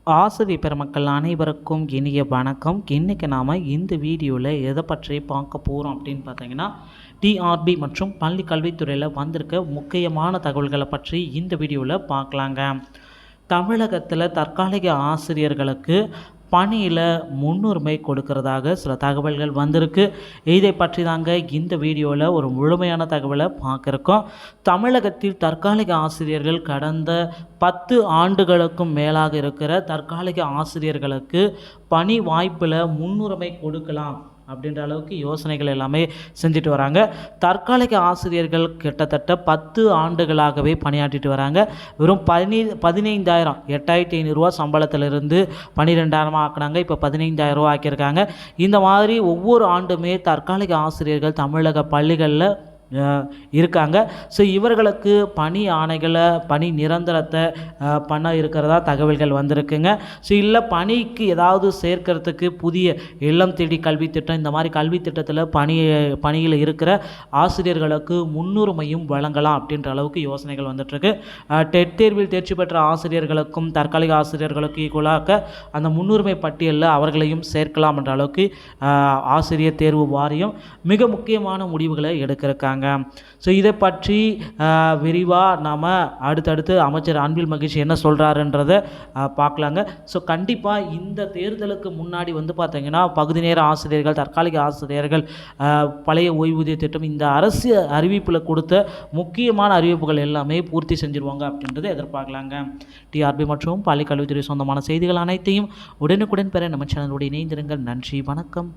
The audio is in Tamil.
ஆசிரியர் பெருமக்கள் அனைவருக்கும் இனிய வணக்கம். இன்றைக்கி நாம் இந்த வீடியோவில் எதை பற்றி பார்க்க போகிறோம் அப்படின்னு பார்த்தீங்கன்னா, டிஆர்பி மற்றும் பள்ளி கல்வித்துறையில் வந்திருக்க முக்கியமான தகவல்களை பற்றி இந்த வீடியோவில் பார்க்கலாங்க. தமிழகத்தில் தற்காலிக ஆசிரியர்களுக்கு பணியில் முன்னுரிமை கொடுக்கறதாக சில தகவல்கள் வந்திருக்கு. இதை பற்றி தாங்க இந்த வீடியோவில் ஒரு முழுமையான தகவலை பார்க்குறோம். தமிழகத்தில் தற்காலிக ஆசிரியர்கள் கடந்த 10 ஆண்டுகளுக்கும் மேலாக இருக்கிற தற்காலிக ஆசிரியர்களுக்கு பணி வாய்ப்பில் முன்னுரிமை கொடுக்கலாம் அப்படின்ற அளவுக்கு யோசனைகள் எல்லாமே செஞ்சுட்டு வராங்க. தற்காலிக ஆசிரியர்கள் கிட்டத்தட்ட 10 ஆண்டுகளாகவே பணியாற்றிட்டு வராங்க. வெறும் 15,000 8,500 சம்பளத்திலிருந்து 12,000 ஆக்கினாங்க. இப்போ 15,000 ஆக்கியிருக்காங்க. இந்த மாதிரி ஒவ்வொரு ஆண்டுமே தற்காலிக ஆசிரியர்கள் தமிழக பள்ளிகளில் இருக்காங்க. ஸோ இவர்களுக்கு பணி ஆணைகளை பணி நிரந்தரத்தை பண்ண இருக்கிறதா தகவல்கள் வந்திருக்குங்க. ஸோ இல்லை பணிக்கு ஏதாவது சேர்க்கறதுக்கு புதிய இல்லம் தேடி கல்வி திட்டம் இந்த மாதிரி கல்வி திட்டத்தில் பணியில் இருக்கிற ஆசிரியர்களுக்கு முன்னுரிமையும் வழங்கலாம் அப்படின்ற அளவுக்கு யோசனைகள் வந்துட்டுருக்கு. டெட் தேர்வில் தேர்ச்சி பெற்ற ஆசிரியர்களுக்கும் தற்காலிக ஆசிரியர்களுக்கு ஈக்குவலாக அந்த முன்னுரிமை பட்டியலில் அவர்களையும் சேர்க்கலாம் என்ற அளவுக்கு ஆசிரியர் தேர்வு வாரியம் மிக முக்கியமான முடிவுகளை எடுக்கிருக்காங்க. ஸோ இதை பற்றி விரிவாக நாம் அடுத்தடுத்து அமைச்சர் அன்பில் மகேஷ் என்ன சொல்கிறாருன்றதை பார்க்கலாங்க. ஸோ கண்டிப்பாக இந்த தேர்தலுக்கு முன்னாடி பார்த்திங்கன்னா பகுதி நேர ஆசிரியர்கள் தற்காலிக ஆசிரியர்கள் பழைய ஓய்வூதிய திட்டம் இந்த அரசு அறிவிப்பில் கொடுத்த முக்கியமான அறிவிப்புகள் எல்லாமே பூர்த்தி செஞ்சுருவாங்க அப்படின்றத எதிர்பார்க்கலாங்க. டிஆர்பி மற்றும் பள்ளி கல்வித்துறை சொந்தமான செய்திகள் அனைத்தையும் உடனுக்குடன் பெற நம்ம சேனலோடு இணைந்திருங்கள். நன்றி, வணக்கம்.